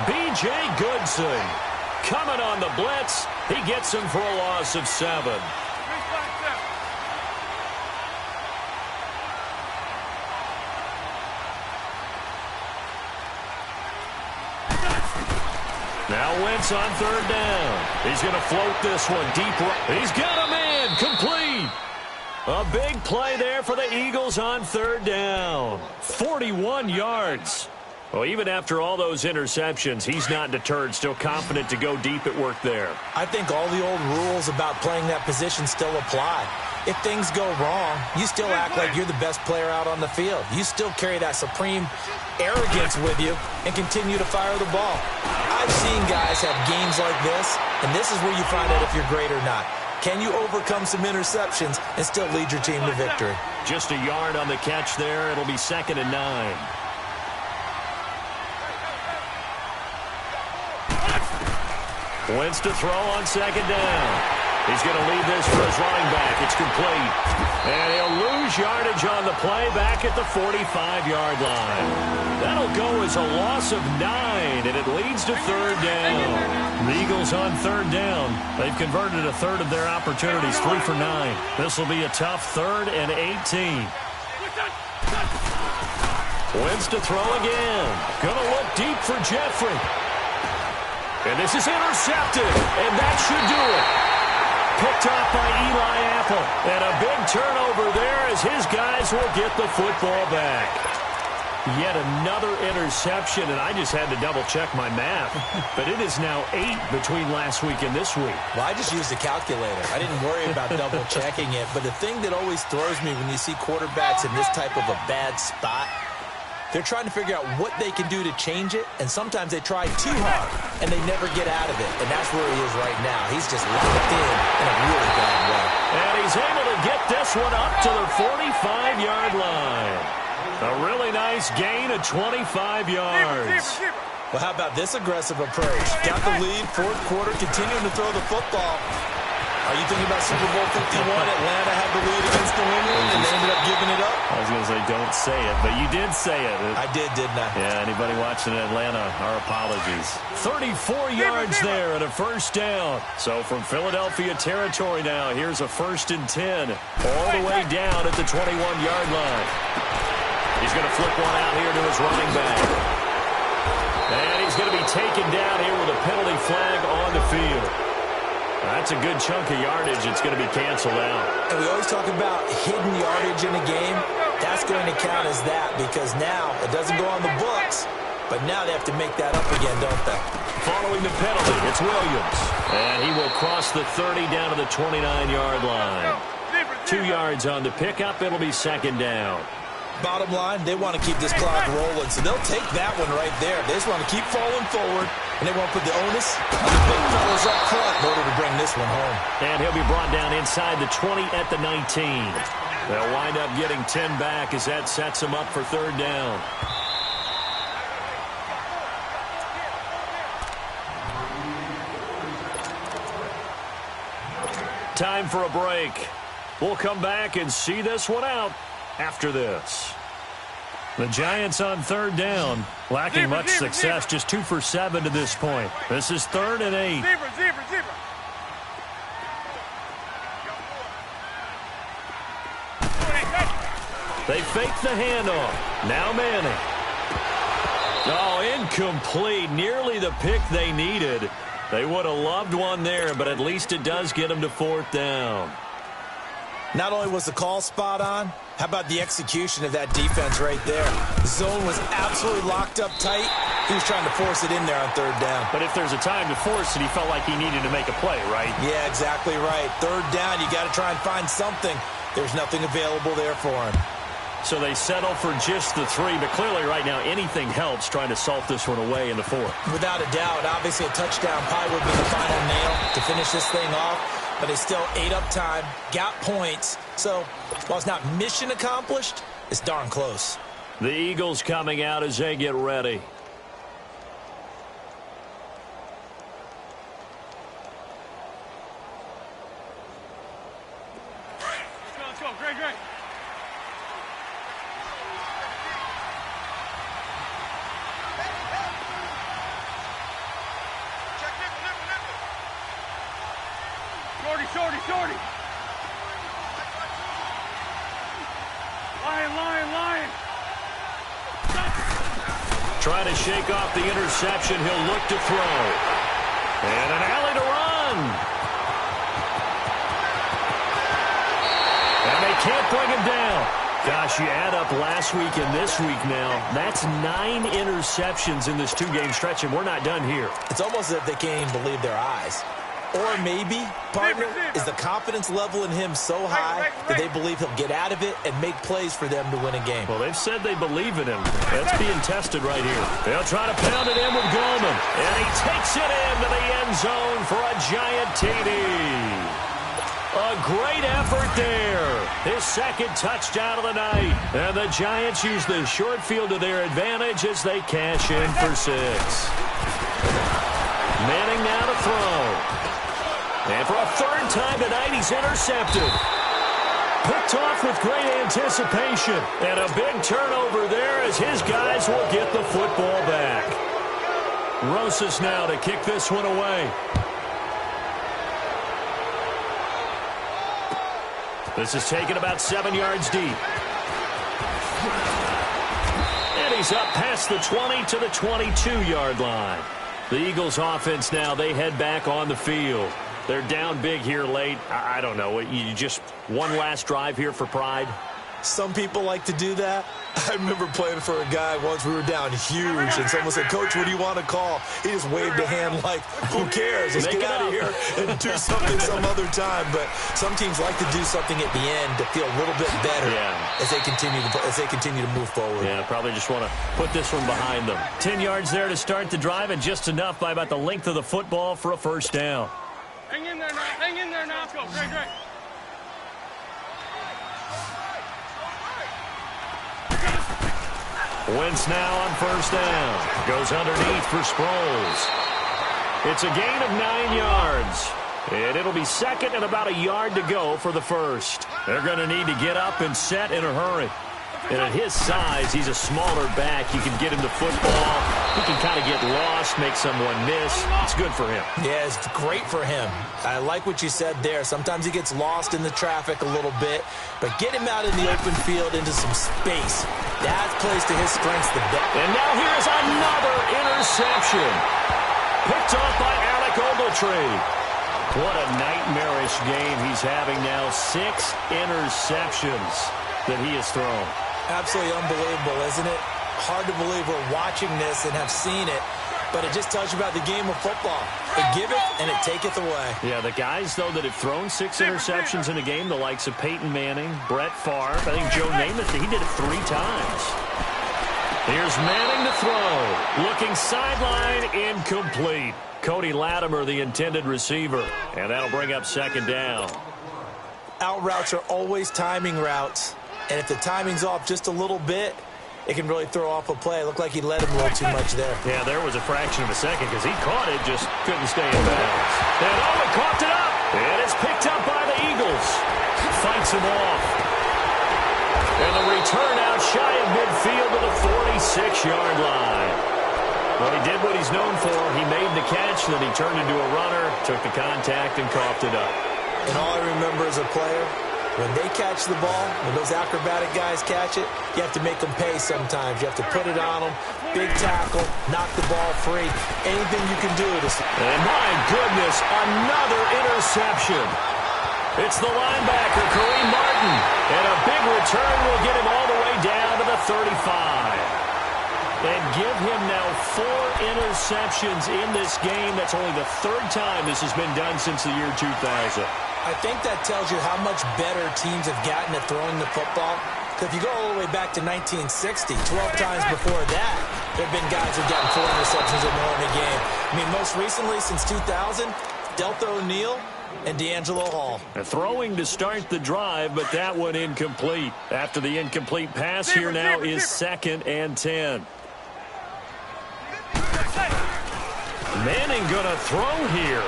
B.J. Goodson coming on the blitz. He gets him for a loss of 7. Now Wentz on third down. He's going to float this one deep right. He's got a man. Complete. A big play there for the Eagles on third down. 41 yards. Well, even after all those interceptions, he's not deterred, still confident to go deep at work there. I think all the old rules about playing that position still apply. If things go wrong, you still act like you're the best player out on the field. You still carry that supreme arrogance with you and continue to fire the ball. I've seen guys have games like this, and this is where you find out if you're great or not. Can you overcome some interceptions and still lead your team to victory? Just a yard on the catch there. It'll be 2nd and 9. Wentz to throw on second down. He's going to leave this for his running back. It's complete. And he'll lose yardage on the play back at the 45-yard line. That'll go as a loss of 9, and it leads to third down. The Eagles on third down. They've converted a third of their opportunities, 3 for 9. This will be a tough 3rd and 18. Wentz to throw again. Going to look deep for Jeffrey. And this is intercepted, and that should do it. Picked off by Eli Apple. And a big turnover there as his guys will get the football back. Yet another interception, and I just had to double-check my math. But it is now 8 between last week and this week. Well, I just used a calculator. I didn't worry about double-checking it. But the thing that always throws me when you see quarterbacks in this type of a bad spot They're trying to figure out what they can do to change it, and sometimes they try too hard, and they never get out of it. And that's where he is right now. He's just locked in a really bad way. And he's able to get this one up to the 45-yard line. A really nice gain of 25 yards. Well, how about this aggressive approach? Got the lead, fourth quarter, continuing to throw the football. Are you thinking about Super Bowl 51? Atlanta had the lead against New England, and they ended up giving it up? I was going to say, don't say it, but you did say it. I did, didn't I? Yeah, anybody watching Atlanta, our apologies. 34 yards there and a first down. So from Philadelphia territory now, here's a 1st and 10, all the way down at the 21-yard line. He's going to flip one out here to his running back. And he's going to be taken down here with a penalty flag on the field. That's a good chunk of yardage. It's going to be canceled out. And we always talk about hidden yardage in a game. That's going to count as that because now it doesn't go on the books, but now they have to make that up again, don't they? Following the penalty, it's Williams. And he will cross the 30 down to the 29-yard line. 2 yards on the pickup. It'll be 2nd down. Bottom line, they want to keep this clock rolling, so they'll take that one right there. They just want to keep falling forward, and they want to put the onus on the big fellas up front in order to bring this one home. And he'll be brought down inside the 20 at the 19. They'll wind up getting 10 back as that sets them up for 3rd down. Time for a break. We'll come back and see this one out after this. The Giants on 3rd down, lacking much success, just 2 for 7 to this point. This is 3rd and 8. They fake the handoff. Now Manning. Oh, incomplete. Nearly the pick they needed. They would have loved one there, but at least it does get them to 4th down. Not only was the call spot on, how about the execution of that defense right there? The zone was absolutely locked up tight. He was trying to force it in there on 3rd down. But if there's a time to force it, he felt like he needed to make a play, right? Yeah, exactly right. 3rd down, you got to try and find something. There's nothing available there for him. So they settle for just the 3, but clearly right now anything helps trying to salt this one away in the 4th. Without a doubt, obviously a touchdown probably would be the final nail to finish this thing off. But they still ate up time, got points. So while it's not mission accomplished, it's darn close. The Eagles coming out as they get ready. Let's go. Great. Shorty. Lion. Trying to shake off the interception. He'll look to throw. And an alley to run. And they can't bring him down. Gosh, you add up last week and this week now. That's 9 interceptions in this 2-game stretch, and we're not done here. It's almost as if they can't even believe their eyes. Or maybe, partner, is the confidence level in him so high that they believe he'll get out of it and make plays for them to win a game. Well, they've said they believe in him. That's being tested right here. They'll try to pound it in with Goldman. And he takes it into the end zone for a giant TD. A great effort there. His 2nd touchdown of the night. And the Giants use the short field to their advantage as they cash in for 6. Manning now to throw. And for a 3rd time tonight, he's intercepted. Picked off with great anticipation. And a big turnover there as his guys will get the football back. Rosas now to kick this one away. This is taken about 7 yards deep. And he's up past the 20 to the 22-yard line. The Eagles offense now, they head back on the field. They're down big here late. I don't know. You just one last drive here for pride? Some people like to do that. I remember playing for a guy once. We were down huge, and someone said, "Coach, what do you want to call?" He just waved a hand like, "Who cares? Let's get out of here and do something some other time." But some teams like to do something at the end to feel a little bit better as they continue to move forward. Yeah, probably just want to put this one behind them. 10 yards there to start the drive, and just enough by about the length of the football for a first down. Hang in there now. Hang in there now. Let's go. Great, great. Wentz now on first down. Goes underneath for Sproles. It's a gain of 9 yards. And it'll be second and about a yard to go for the first. They're going to need to get up and set in a hurry. And at his size, he's a smaller back. You can get him the football. He can kind of get lost, make someone miss. It's good for him. Yeah, it's great for him. I like what you said there. Sometimes he gets lost in the traffic a little bit, but get him out in the open field into some space. That plays to his strengths the best. And now here's another interception. Picked off by Alec Ogletree. What a nightmarish game he's having now. 6 interceptions that he has thrown. Absolutely unbelievable, isn't it? Hard to believe we're watching this and have seen it, but it just tells you about the game of football. It giveth and it taketh away. Yeah, the guys, though, that have thrown 6 interceptions in a game, the likes of Peyton Manning, Brett Favre, I think Joe Namath, he did it 3 times. Here's Manning to throw. Looking sideline, incomplete. Cody Latimer, the intended receiver, and that'll bring up second down. Out routes are always timing routes, and if the timing's off just a little bit, it can really throw off a play. It looked like he led him a little too much there. Yeah, there was a fraction of a second because he caught it, just couldn't stay in bounds. And Owen coughed it up, and it's picked up by the Eagles. Fights him off. And the return out shy of midfield to the 46-yard line. Well, he did what he's known for. He made the catch, then he turned into a runner, took the contact, and coughed it up. And all I remember as a player, when they catch the ball, when those acrobatic guys catch it, you have to make them pay sometimes. You have to put it on them, big tackle, knock the ball free, anything you can do to... And my goodness, another interception. It's the linebacker, Kareem Martin, and a big return will get him all the way down to the 35. And give him now 4 interceptions in this game. That's only the 3rd time this has been done since the year 2000. I think that tells you how much better teams have gotten at throwing the football. Because if you go all the way back to 1960, 12 times before that, there have been guys who have gotten 4 interceptions or more in a game. I mean, most recently, since 2000, Delta O'Neal and D'Angelo Hall. Throwing to start the drive, but that one incomplete. After the incomplete pass, here now is 2nd and 10. Manning gonna throw here.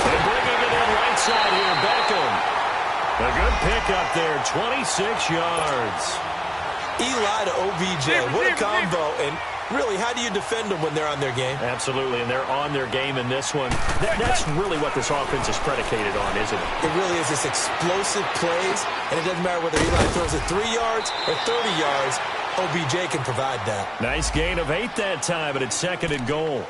And bringing it in right side here, Beckham. A good pickup there, 26 yards. Eli to OBJ, what a combo. And really, how do you defend them when they're on their game? Absolutely, and they're on their game in this one. That's really what this offense is predicated on, isn't it? It really is. This explosive plays, and it doesn't matter whether Eli throws it 3 yards or 30 yards. OBJ can provide that. Nice gain of 8 that time, but it's 2nd and goal.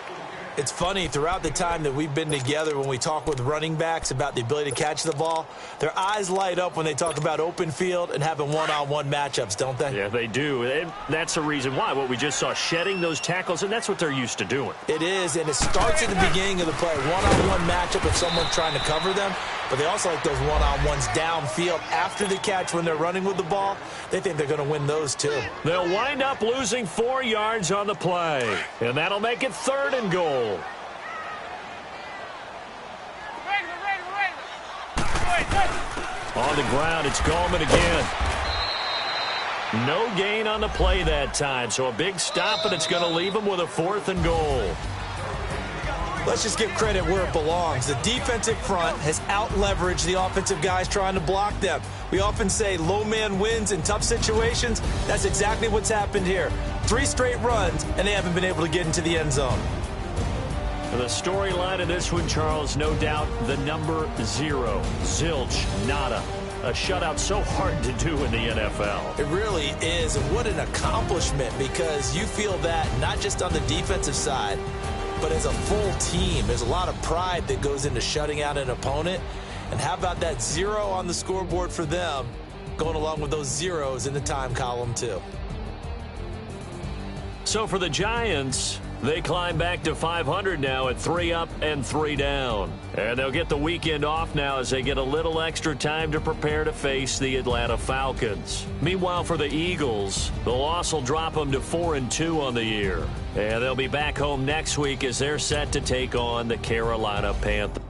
It's funny, throughout the time that we've been together, when we talk with running backs about the ability to catch the ball, their eyes light up when they talk about open field and having one-on-one matchups, don't they? Yeah, they do. And that's the reason why. What we just saw, shedding those tackles, and that's what they're used to doing. It is, and it starts at the beginning of the play. One-on-one matchup if someone's trying to cover them, but they also like those one-on-ones downfield after the catch when they're running with the ball. They think they're going to win those, too. They'll wind up losing 4 yards on the play, and that'll make it 3rd and goal. On the ground, it's Gallman again. No gain on the play that time, so a big stop, and it's going to leave them with a 4th and goal. Let's just give credit where it belongs. The defensive front has out-leveraged the offensive guys trying to block them. We often say low man wins in tough situations. That's exactly what's happened here. 3 straight runs, and they haven't been able to get into the end zone. The storyline of this one, Charles, no doubt the number 0. Zilch, nada. A shutout so hard to do in the NFL. It really is, and what an accomplishment, because you feel that not just on the defensive side, but as a full team. There's a lot of pride that goes into shutting out an opponent. And how about that 0 on the scoreboard for them? going along with those zeros in the time column, too. So for the Giants, they climb back to 500 now at 3 up and 3 down. And they'll get the weekend off now as they get a little extra time to prepare to face the Atlanta Falcons. Meanwhile, for the Eagles, the loss will drop them to 4-2 on the year. And they'll be back home next week as they're set to take on the Carolina Panthers.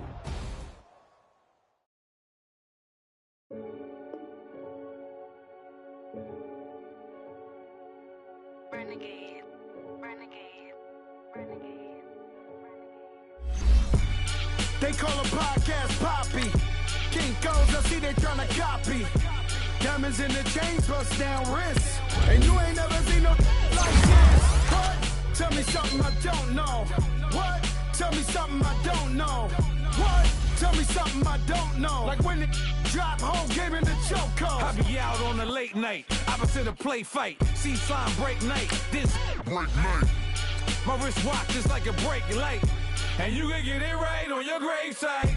They call a podcast Poppy. King goes, I see they tryna copy. Diamonds in the chains, bust down wrists. And you ain't never seen no like this. What? Tell me something I don't know. What? Tell me something I don't know. What? Tell me something I don't know. Like when it drop home, game in the chokehold. I be out on a late night, opposite a play fight. See sign break night, this break night. My wristwatch is like a break light. And you can get it right on your gravesite.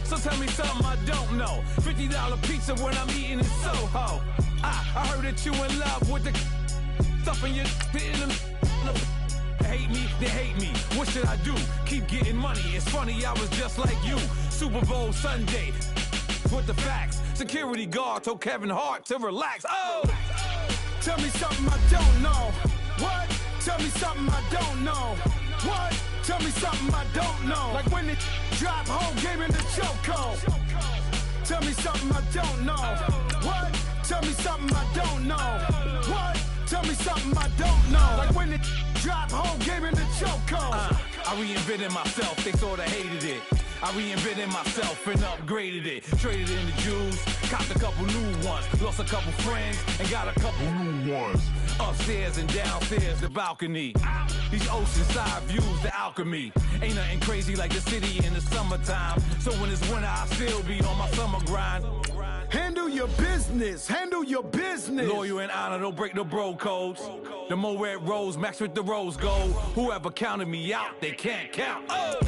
So tell me something I don't know. $50 pizza when I'm eating in Soho. I heard that you in love with the stuff in your hitting them. Hate me, they hate me. What should I do? Keep getting money. It's funny, I was just like you. Super Bowl Sunday with the facts. Security guard told Kevin Hart to relax. Oh! Tell me something I don't know. What? Tell me something I don't know. What? Tell me something I don't know. Like when it drop home, game in the chokehold. Tell me something I don't know. What? Tell me something I don't know. What? Tell me something I don't know. Like when it drop home, game in the chokehold. I reinvented myself, they sorta hated it. I reinvented myself and upgraded it. Traded in the Jews, copped a couple new ones. Lost a couple friends and got a couple new ones. Upstairs and downstairs, the balcony. These oceanside views, the alchemy. Ain't nothing crazy like the city in the summertime. So when it's winter, I still be on my summer grind. Handle your business, handle your business. Loyal and honor, don't break the bro codes. The more red rose, max with the rose gold. Whoever counted me out, they can't count. Oh!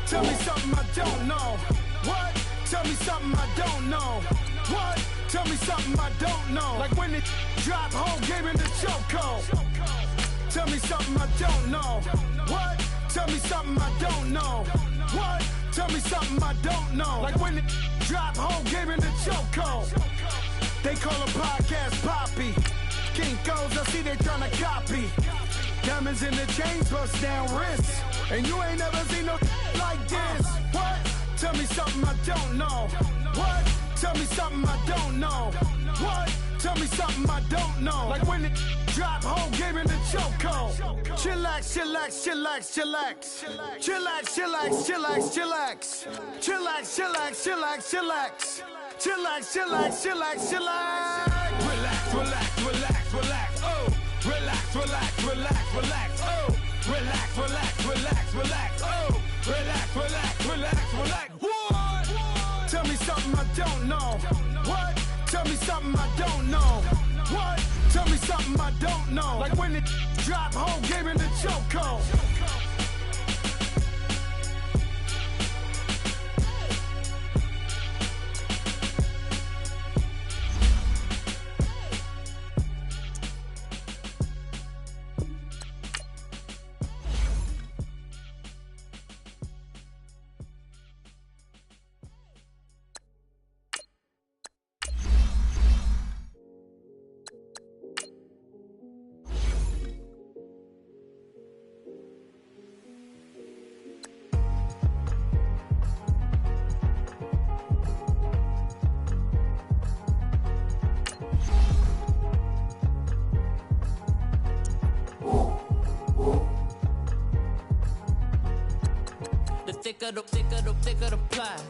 Tell me something I don't know. What? Tell me something I don't know. What? Tell me something I don't know. Like when it drop home, game in the chokehold. Tell me something I don't know. What? Tell me something I don't know. What? Tell me something I don't know. Like when it drop home, game in the chokehold. They call a podcast Poppy. King goes, I see they tryna copy. Diamonds in the chains, bust down wrists. And you ain't never seen no like this. What? Tell me something I don't know. What? Tell me something I don't know. What? Tell me something I don't know. Like when it drop home, game in the chokehold. Chillax, chillax, chillax, chillax. Chillax, chillax, chillax, chillax. Chillax, chillax, chillax, chillax. Chillax, chillax, chillax, chillax. Relax, relax, relax, relax. Oh! Relax, relax, relax, relax. Oh! Relax, relax, relax, relax. Oh! Relax, relax, relax, relax. What? Tell me something I don't know. What? Tell me something I don't know. What? Tell me something I don't know. Like when it drop home, game in the chokehold. Thicker the pie.